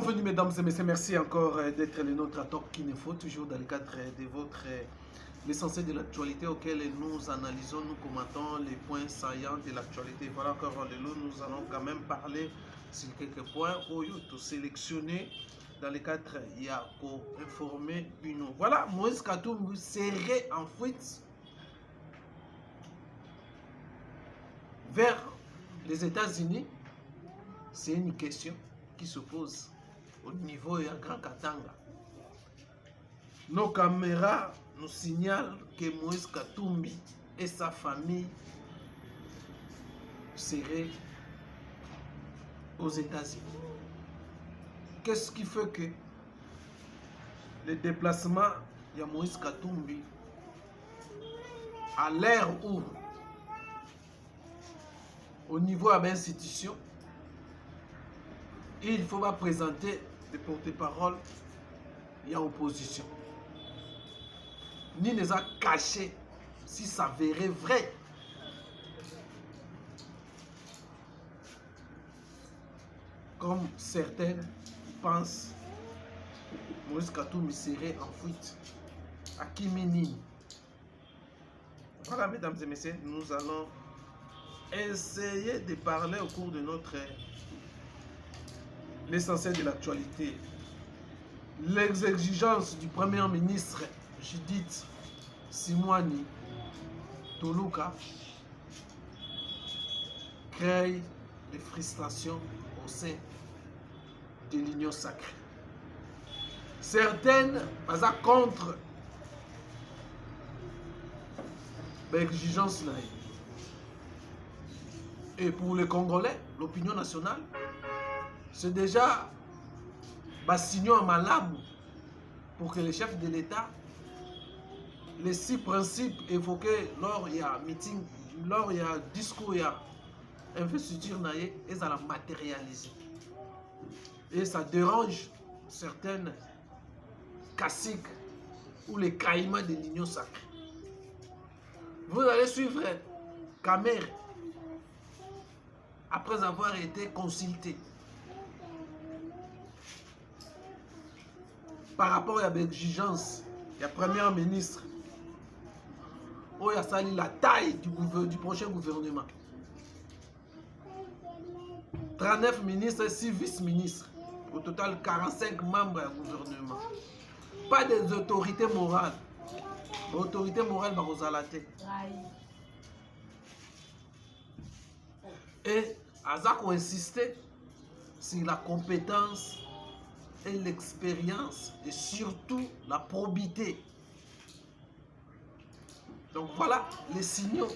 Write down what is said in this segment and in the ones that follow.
Bienvenue mesdames et messieurs, merci encore d'être les nôtres à Top Kinefo, toujours dans le cadre de votre l'essentiel de l'actualité auquel nous analysons, nous commentons les points saillants de l'actualité. Voilà encore nous allons quand même parler sur quelques points où tout sélectionné dans le cadre il y a pour informer une. Voilà, Moïse Katumbi serait en fuite vers les États-Unis. C'est une question qui se pose au niveau de Grand Katanga. Nos caméras nous signalent que Moïse Katumbi et sa famille seraient aux États-Unis. Qu'est-ce qui fait que le déplacement de Moïse Katumbi, à l'ère où, au niveau de l'institution, il faut pas présenter des porte-paroles, il y a opposition. Ni les a cachés si ça verrait vrai. Comme certains pensent, Moïse Katumbi serait en fuite à Kimini. Voilà, mesdames et messieurs, nous allons essayer de parler au cours de notre l'essentiel de l'actualité. Les exigences du Premier ministre Judith Suminwa Tuluka créent des frustrations au sein de l'Union sacrée. Certaines sont contre l'exigence. Et pour les Congolais, l'opinion nationale, c'est déjà signaux à Malamu pour que les chefs de l'État, les 6 principes évoqués lors il y a meeting, lors il y a discours, il y a investiture, ils allaient matérialiser. Et ça dérange certaines caciques ou les caïmans de l'Union sacrée. Vous allez suivre Kamer après avoir été consulté par rapport à l'exigence du Premier ministre, où il y a sali la taille du prochain gouvernement. 39 ministres et 6 vice-ministres. Au total, 45 membres du gouvernement. Pas des autorités morales. L'autorité morale va vous alater. Et Azako insistait sur la compétence et l'expérience et surtout la probité. Donc voilà les signaux.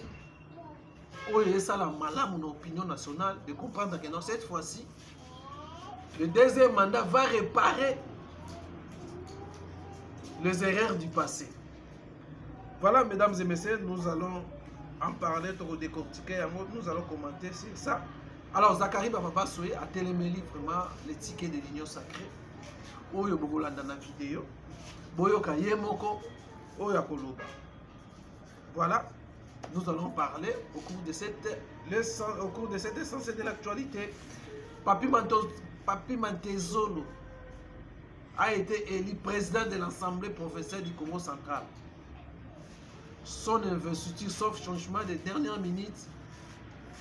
Et ça la malade mon opinion nationale de comprendre que dans cette fois-ci, le deuxième mandat va réparer les erreurs du passé. Voilà, mesdames et messieurs, nous allons en parler, décortiquer, nous allons commenter sur ça. Alors, Zakari Papa Soué a téléméli vraiment les tickets de l'Union sacrée. Oyo bokolanda na vidéo boyoka yemoko oyo koloba. Voilà, nous allons parler au cours de cette essence de l'actualité. Papi Mantezolo a été élu président de l'Assemblée provinciale du Congo central. Son investiture, sauf changement de dernière minute,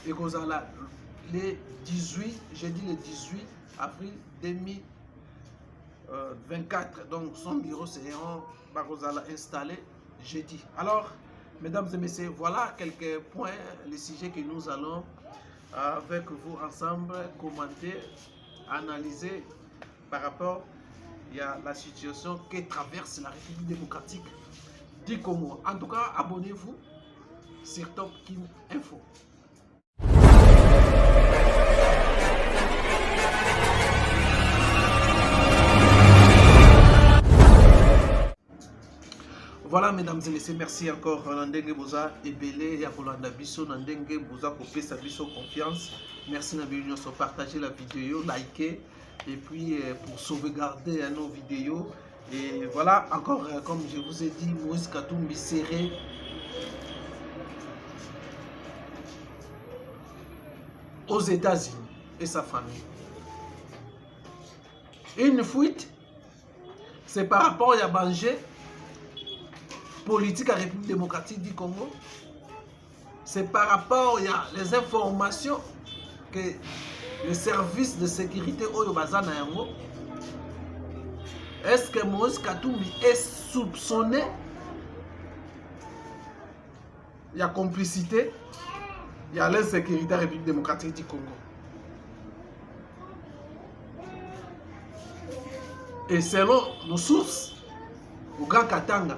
et le 18, j'ai dit le 18 avril 2024, donc son bureau sera installé jeudi. Alors, mesdames et messieurs, voilà quelques points, les sujets que nous allons avec vous ensemble commenter, analyser par rapport à la situation que traverse la République démocratique du Congo. En tout cas, abonnez-vous sur Top Kin Info. Voilà, mesdames et messieurs, merci encore. Nandenge Boza Ebele, Yakolanda Biso, Nandenge Boza Kopé Sabiso Confiance. Merci Nabi sur partager la vidéo, liker et puis pour sauvegarder nos vidéos. Et voilà, encore comme je vous ai dit, Moïse Katumbi serait aux États-Unis et sa famille. Une fuite, c'est par rapport à Bangé, politique à la République démocratique du Congo. C'est par rapport à les informations que les services de sécurité au Bazana Yango. Est-ce que Moïse Katumbi est soupçonné? Il y a complicité, il y a l'insécurité à la République démocratique du Congo. Et selon nos sources, au Grand Katanga,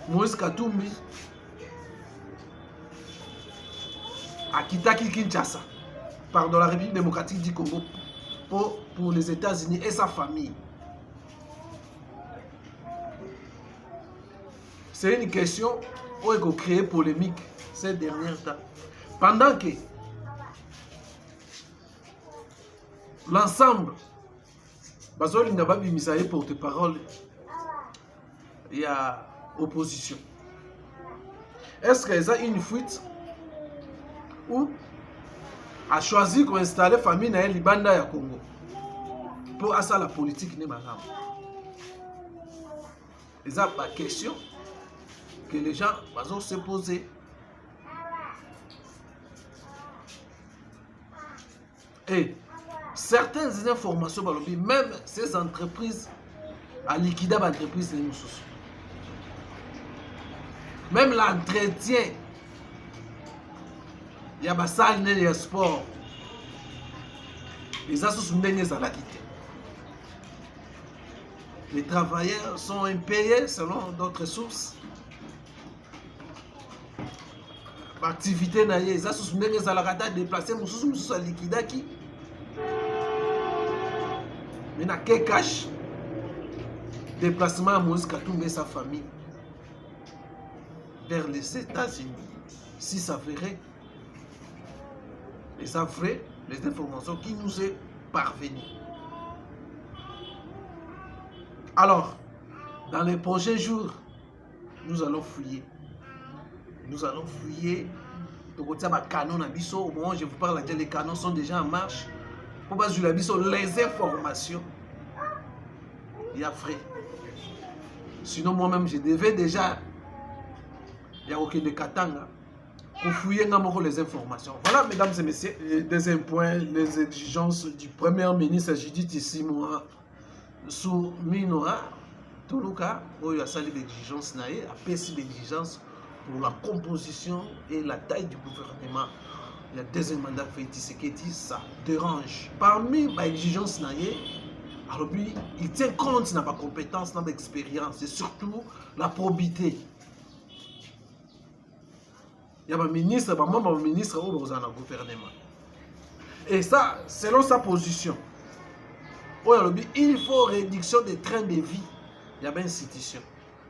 Moïse Katumbi a quitté Kinshasa, pardon, la République démocratique du Congo pour les États-Unis et sa famille. C'est une question où il faut créer polémique ces derniers temps. Pendant que l'ensemble, Bazoli n'a pas mis porte-parole, il y a opposition. Est-ce qu'il y a une fuite ou a choisi d'installer la famille dans le Libanda et Congo pour ça la politique n'est pas grave. Il y a pas question que les gens vont se poser. Et certaines informations, même ces entreprises, à liquider l'entreprise, même l'entretien, il y a des salles de sport, les associations à la quitter. Les travailleurs sont impayés selon d'autres sources. L'activité, les associations à la déplacer, les à liquider qui. Mais il y a quel cash déplacement à Moïse Katumbi et sa famille vers les États-Unis. Si ça ferait, et ça ferait les informations qui nous est parvenues. Alors, dans les prochains jours, nous allons fouiller. Nous allons fouiller. Au moment où je vous parle, les canons sont déjà en marche. Pour que les informations, il y a frais. Sinon, moi-même, je devais déjà, il y a aucun de Katanga, pour fouiller les informations. Voilà, mesdames et messieurs, deuxième point, les exigences du Premier ministre Judith Isimoa sous Minoa, Toluka, où il y a ça l'exigence, il y a l'exigence pour la composition et la taille du gouvernement. Le deuxième mandat fait Tshisekedi, ça dérange. Parmi les exigences, il tient compte de la compétence, de l'expérience et surtout la probité. Il y a un ministre, un membre ministre au gouvernement. Et ça, selon sa position, il faut réduction des trains de vie. Il y a une institution.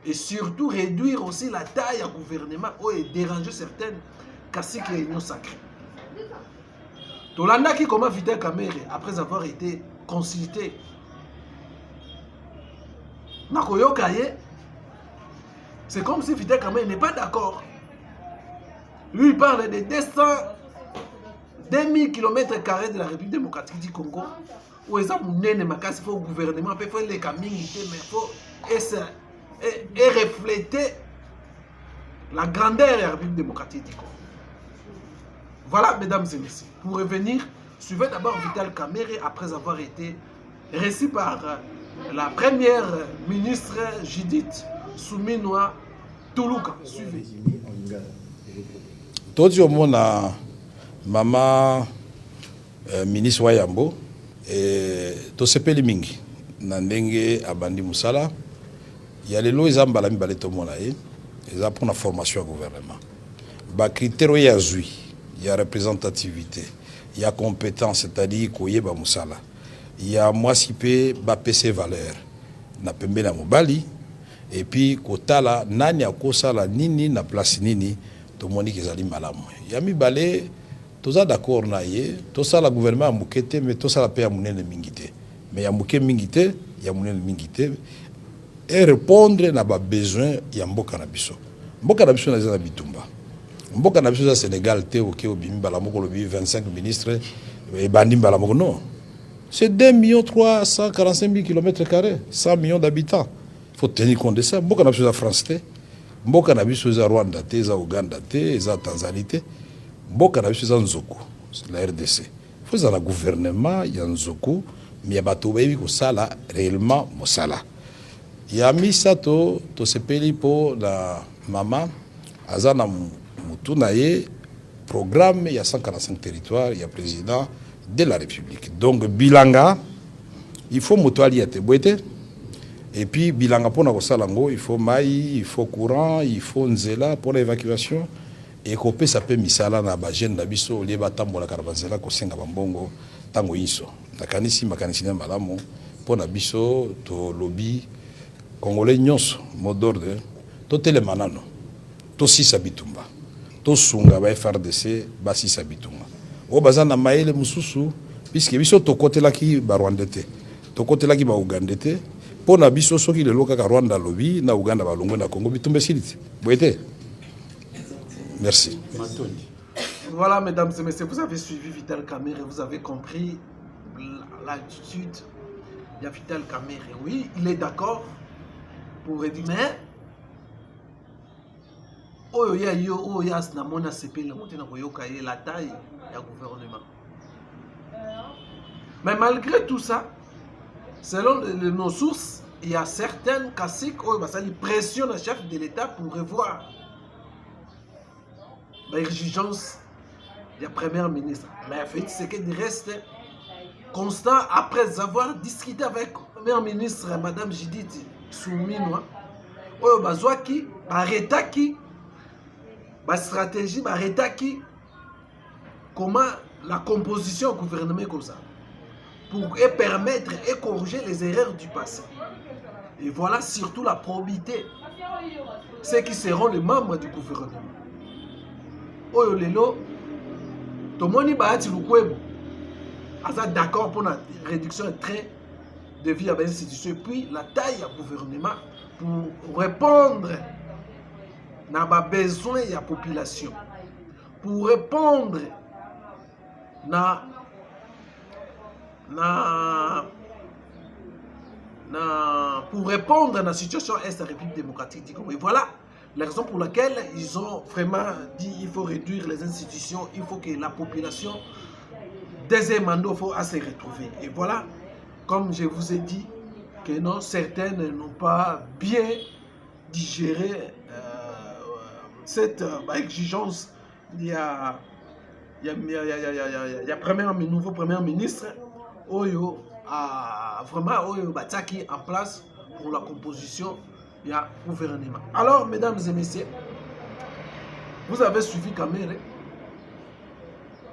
Et surtout réduire aussi la taille du gouvernement et déranger certaines casser les réunions sacrées. Tolanda qui comment Vital Kamerhe après avoir été consulté c'est comme si Vital Kamerhe n'est pas d'accord. Lui il parle de 2000 km² de la République démocratique du Congo où ils ont mené makasi faut gouvernement peut faire les caminités mais faut et refléter la grandeur de la République démocratique du Congo. Voilà, mesdames et messieurs. Pour revenir, suivez d'abord Vital Kamerhe après avoir été reçu par la première ministre Judith Suminwa Tuluka. Suivez. Todi omona maman ministre Wayambo et tosepeli mingi na ndenge abandi musala ya lelo ezambala mibale tomona ye eza pour la formation du gouvernement. Ba critère ya zui, il y a représentativité, il y a compétence, c'est-à-dire koyeba musala. Il y a moi si pe ba PC valeur na pembe na mobali et puis kotala nani akosala nini na place nini tomoni kezali malamu. Ya mibale toza d'accord na ye, tosala gouvernement mukete mais tosala pe ya munene mingite. Mais ya muke mingite, ya munene mingite et répondre na ba besoin ya mboka na biso. Mboka na biso na za bitumba. Mboka na biso za Sénégal te oke obimi bala moko lobi 25 ministres et bandi bala moko non. C'est 2 345 000 km², 100 millions d'habitants. Il faut tenir compte de ça. Beaucoup de choses à France, beaucoup de choses à Rwanda, à Ouganda, à Tanzanie, beaucoup de choses à Nzoko, c'est la RDC. Il faut un gouvernement, il y a Nzoko, mais il y a Batoubaï qui sala réellement Mosala. Il y a mis ça, to se peli pour la maman, Azana Moutunaye, programme, il y a 145 territoires, il y a président de la République. Donc, Bilanga, il faut motoali à Tebouete. Et puis, Bilanga pour Nagosalango, il faut maï, il faut courant, il faut nzela pour l'évacuation. Et Kopé, ça peut misala na bajen nabiso, lieba tambo la caravanzela, kosenga bambongo, tango iso. Nakanisi, makanisi na malamo, pour nabiso, to lobby, congolais nyonso, mot d'ordre, to telemanano, to sisa bitumba, to sunga ba FRDC, ba sisa bitumba. O bazana maele mususu puisque biso to côté là qui ba Rwandete to côté là qui ba Ougandete pona biso soki le loka ka Rwanda lobi na Uganda ba longo na Congo bitumbe siliti boyete. Merci. Voilà, mesdames et messieurs, vous avez suivi Vital Kamerhe, vous avez compris l'attitude de Vital Kamerhe. Oui, il est d'accord pour dire, mais la taille du gouvernement. Mais malgré tout ça, selon nos sources, il y a certaines caciques qui pressionnent le chef de l'État pour revoir l'exigence du Premier ministre. Mais c'est qu'il reste constant après avoir discuté avec le Premier ministre, Mme Judith Suminwa, qui arrêtaki la stratégie, comment la composition du gouvernement comme ça, pour permettre et corriger les erreurs du passé. Et voilà surtout la probité, ceux qui seront les membres du gouvernement. Oyo lelo, Tomoni Bahati Lukwebo, d'accord pour la réduction de train de vie à l'institution, puis la taille du gouvernement pour répondre à besoin de la population, pour répondre à la situation est la République démocratique du Congo. Et voilà la raison pour laquelle ils ont vraiment dit qu'il faut réduire les institutions, il faut que la population, deuxième mandat, il faut se retrouver. Et voilà, comme je vous ai dit, que non, certaines n'ont pas bien digéré cette exigence. Il y a nouveau Premier ministre Oyo a vraiment Oyo Bataki en place pour la composition du gouvernement. Alors, mesdames et messieurs, vous avez suivi Kamerhe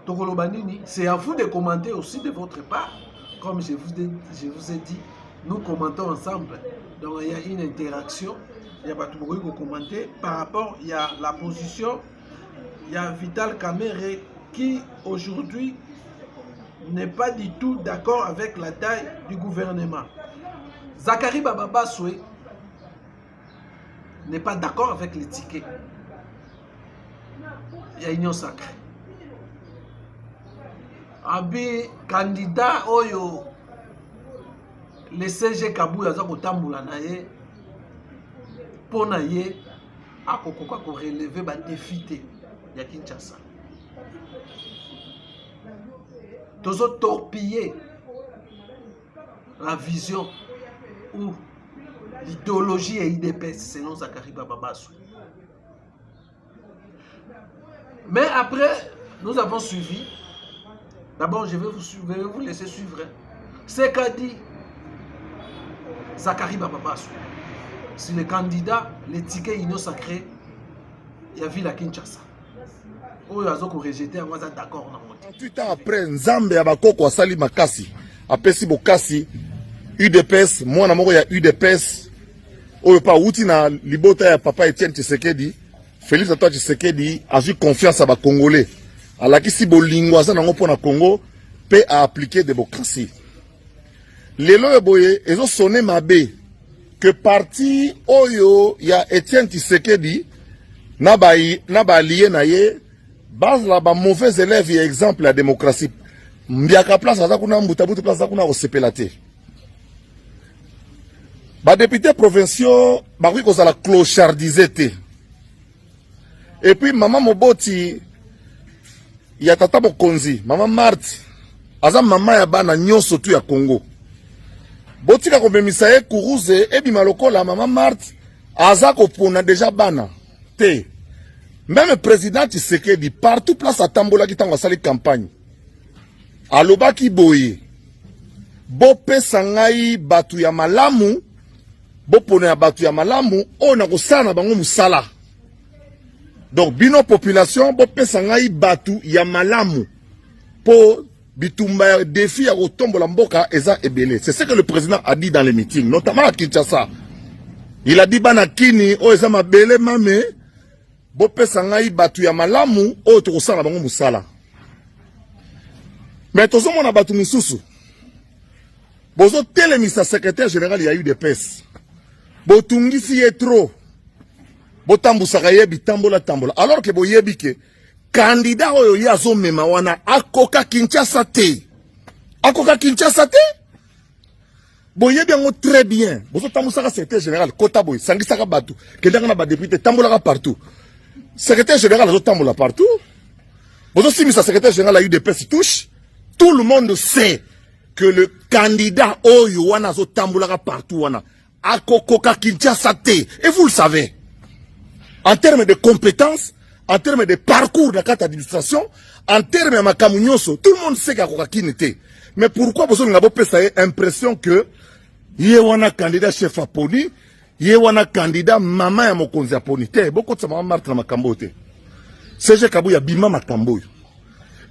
Tokolobanini. C'est à vous de commenter aussi de votre part. Comme je vous ai dit, nous commentons ensemble. Donc, il y a une interaction. Il y a pas tout le monde commenter par rapport à la position. Il y a Vital Kamerhe qui aujourd'hui n'est pas du tout d'accord avec la taille du gouvernement. Zakari Bababasoué n'est pas d'accord avec les tickets. Il y a union sacrée. Abi candidat Oyo le CG Kabou yaza kotambula na ye pour na ye akokoka ko relever ba défité ya Kinshasa. Tozo torpiller la vision ou l'idéologie et IDPS selon Zakari Bababasoué. Mais après, nous avons suivi. D'abord, je vais vous laisser suivre ce qu'a dit Zakari Bababasoué. Si le candidat, les tickets union sacrée, il y a vu la Kinshasa. Oyo azoko rejeter en waza d'accord na monte. 8 ans après, Nzambe abakoko asali makasi. Apesi bokasi UDPS, mwana moko ya UDPS. Oyo pa uti na libota ya papa Etienne Tshisekedi. Félix Antoine Tshisekedi a eu confiance à ba Congolais. Alakisi bolingo aza nango pona Congo pe a appliquer démocratie. Lelo boye ezo sonné mabe que parti oyo ya Etienne Tshisekedi na ba lié na ye base la ba mauvais élèves et exemple la démocratie. Mbiaka place aza kuna mbutabutu place aza kuna osepela te. Ba député provinciaux bakoki kozala clochardisé te. Et puis maman Moboti ya tata Mokonzi, maman Marthe aza mama ya bana nyonso tu ya Congo. Botika komemisa ye kuruze ebima lokola mama Marthe aza kopona déjà bana te. Même président Tshisekedi partout place atambola ki tango asali campagne. Alobaki boye. Bopesa ngai batu ya malamu, bopona ya batu ya malamu, ona kosala bango musala. Donc bino population bopesa ngai batu ya malamu po bitumba ya défi ya kotombola mboka eza ebele. C'est ce que le président a dit dans les meetings, notamment à Kinshasa. Il a dit bana kini o eza mabele mame bopesa ngai batu ya malamu o tokosala bango musala. Mais tozo mona batu misusu bozo telemisa secrétaire général ya UDPS botungisi ye trop botambusaka yebi tambola alors que boyebi ke candidat oyo ye azomema wana akoka Kinshasa te boyebi yango très bien bozo tambusaka secrétaire général kota boy sangisaka batu kendanga na ba député tambolaka partout secrétaire général azo tambola partout bozo simisa secrétaire général ya UDPS touche. Tout le monde sait que le candidat Oyo wana zo tamboulaka partout wana akokoka Kinshasa te. Et vous le savez. En termes de compétences, en termes de parcours de la carte d'administration, en termes de makamunyoso, tout le monde sait qu'akoka kinete. Mais pourquoi vous avez l'impression que ye wana candidat chef à Poni, ye wana candidat maman ya mokonzi Poni te. Beaucoup de sa maman Marthe na makambo te. Serge Kabuya bima makambo.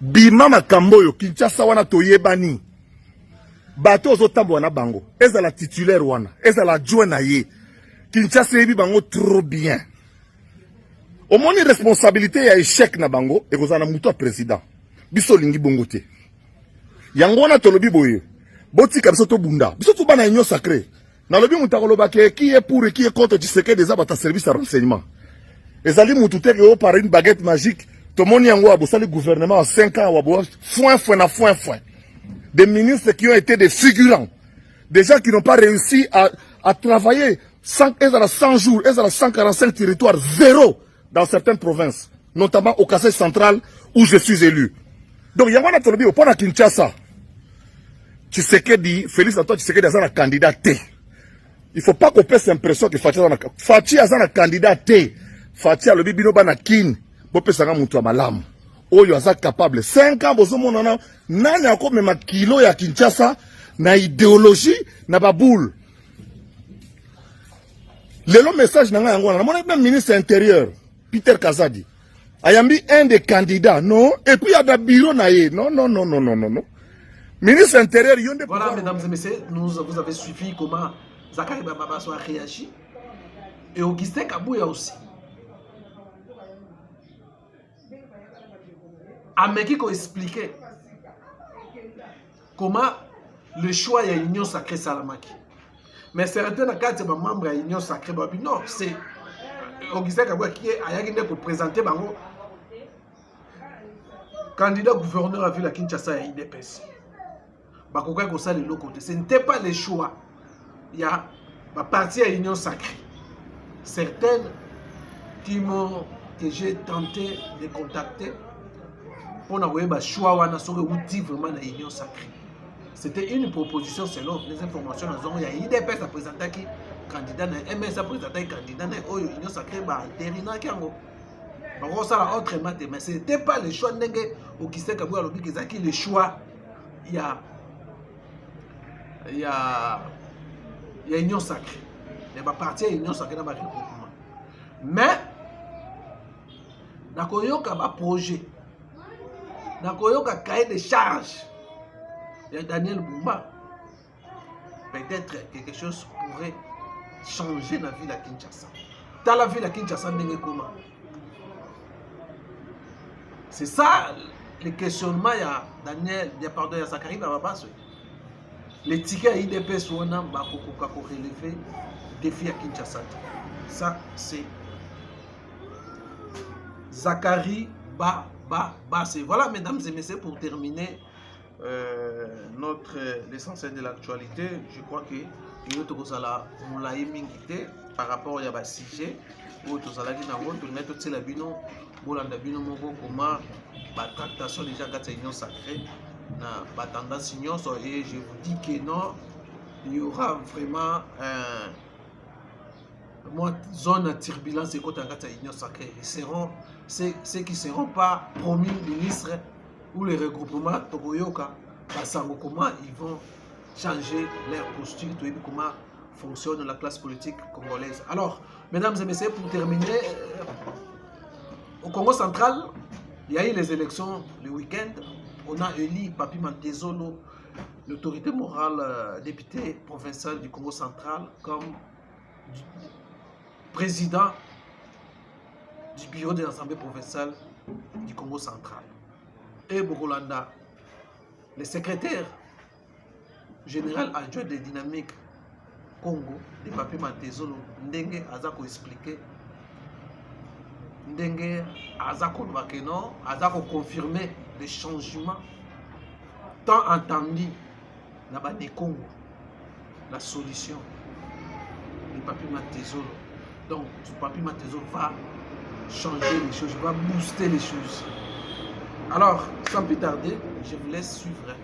Bima makambo yo Kinshasa wana toyebani bato ozotambo wana bango eza la titulaire wana eza la adjoint na ye Kinshasa yebi bango trop bien omoni responsabilité ya échec na bango ekozana muto ya président biso lingi bongo te yango wana tolobi boye botika biso to bunda biso to bana union sacrée na lobi muta koloba ke qui est pour et qui est contre Tshisekedi des abata service à renseignement ezali mutu te ke par une baguette magique. Tout le monde a le gouvernement en 5 ans, foin. Des ministres qui ont été des figurants. Des gens qui n'ont pas réussi à travailler 100 jours, 145 territoires, zéro dans certaines provinces, notamment au Kassai central où je suis élu. Donc, il y a un autre au point à Kinshasa. Tshisekedi, Félix Antoine Tshisekedi est un candidat T. Il ne faut pas qu'on pèse l'impression que Fachi est un candidat T. Fachi a le bibino banakin. Bopesanga mutu malamu oyo aza capable 5 ans bozo monana nani akome makilo ya Kinshasa na idéologie na baboule lelo message nanga yango na mona même ministre intérieur Peter Kazadi ayambi un des candidats non et puis il y a da bureau na ye non ministre intérieur yonde. Voilà mesdames et messieurs, vous avez suivi comment Zakari Babaso a réagi et Augustin Kabuya aussi. Ameki ko expliquer comment le choix de l'Union Sacrée Salamaki. Mais certains membres de l'Union Sacrée, non, c'est Augustin Kabuya qui a pour présenter bango candidat gouverneur à ville à Kinshasa et IDPS. Ce n'était pas le choix. Il y a ma partie à l'Union Sacrée. Certaines que j'ai tenté de contacter pour avoir un choix vraiment l'Union Sacrée. C'était une proposition selon les informations. Il y a IDPS à présenter qui candidat, MS à présenter candidat, l'Union Sacrée, mais ce n'était pas le choix de Augustin Kabuya le choix. Il y a Union Sacrée. Il y a partie Union Sacrée dans le regroupement. Mais, dans le projet, dans le cahier de charge, il y a Daniel Bumba. Peut-être quelque chose pourrait changer la ville à Kinshasa. Dans la ville à Kinshasa, comment? C'est ça le questionnement. Il y a Daniel, il y a Zakari Babaso. Les tickets IDPS sont relevé défi à Kinshasa. Ça, c'est Zakari Babaso. Voilà, mesdames et messieurs, pour terminer l'essentiel de l'actualité. Je crois que nous par rapport à ce sujet où tous allons mettre la bino bolanda bino moko comment tractation déjà quand c'est union sacrée na tendance union et je vous dis que non, il y aura vraiment zone de turbulence et quand union sacrée seront ceux qui ne seront pas promis ministres ou les regroupements Togoyoka, comment ils vont changer leur posture, comment fonctionne la classe politique congolaise. Alors, mesdames et messieurs, pour terminer, au Congo central, il y a eu les élections le week-end. On a élu Papi Mantezolo, l'autorité morale député provincial du Congo central, comme président du bureau de l'Assemblée provinciale du Congo central. Et Bogolanda, le secrétaire général adjoint des dynamiques Congo, de Papi Mantezolo, Ndenge Azako expliqué, Ndenge Azako Bakeno, Azako confirmé les changements tant entendus dans le Congo, la solution de Papi Mantezolo. Donc, Papi Mantezolo va changer les choses, va booster les choses. Alors, sans plus tarder, je vous laisse suivre.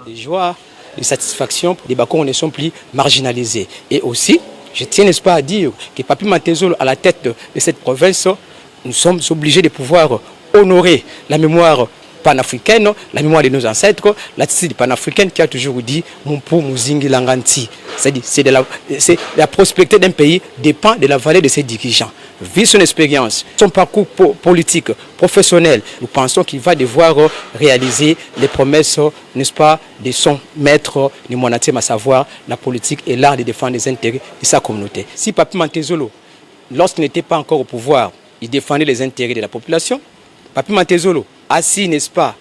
De joie, de satisfaction, les Bakongos ne sont plus marginalisés. Et aussi, je tiens, n'est-ce pas, à dire que Papi Mantezolo, à la tête de cette province, nous sommes obligés de pouvoir honorer la mémoire panafricaine, la mémoire de nos ancêtres, l'attitude panafricaine qui a toujours dit Mumpu Muzingi Langanti. C'est-à-dire la prospérité d'un pays dépend de la valeur de ses dirigeants. Vu son expérience, son parcours politique, professionnel, nous pensons qu'il va devoir réaliser les promesses, n'est-ce pas, de son maître Nimonatem, à savoir la politique et l'art de défendre les intérêts de sa communauté. Si Papi Mantezolo, lorsqu'il n'était pas encore au pouvoir, il défendait les intérêts de la population, Papi Mantezolo assis, n'est-ce pas,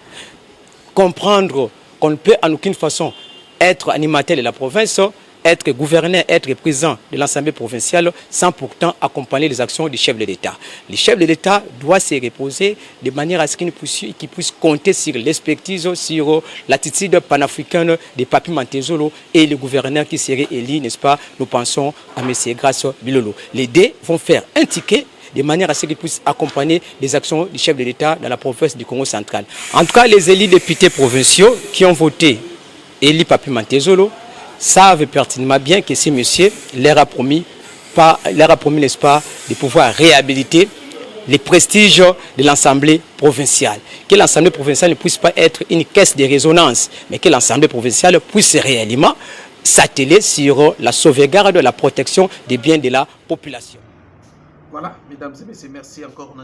comprendre qu'on ne peut en aucune façon être animateur de la province, être gouverneur, être président de l'Assemblée provinciale sans pourtant accompagner les actions du chef de l'État. Le chef de l'État doit se reposer de manière à ce qu'il puisse compter sur l'expertise, sur l'attitude panafricaine de Papi Mantezolo et le gouverneur qui serait élu, n'est-ce pas, nous pensons à M. Grace Bilolo. Les deux vont faire un ticket de manière à ce qu'ils puissent accompagner les actions du chef de l'État dans la province du Congo central. En tout cas, les élus députés provinciaux qui ont voté élu Papi Mantezolo savent pertinemment bien que ce monsieur leur a promis, n'est-ce pas, de pouvoir réhabiliter les prestiges de l'Assemblée provinciale. Que l'Assemblée provinciale ne puisse pas être une caisse de résonance, mais que l'Assemblée provinciale puisse réellement s'atteler sur la sauvegarde, la protection des biens de la population. Voilà, mesdames et messieurs, merci encore.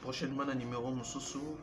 Prochainement, numéro Moussoussou.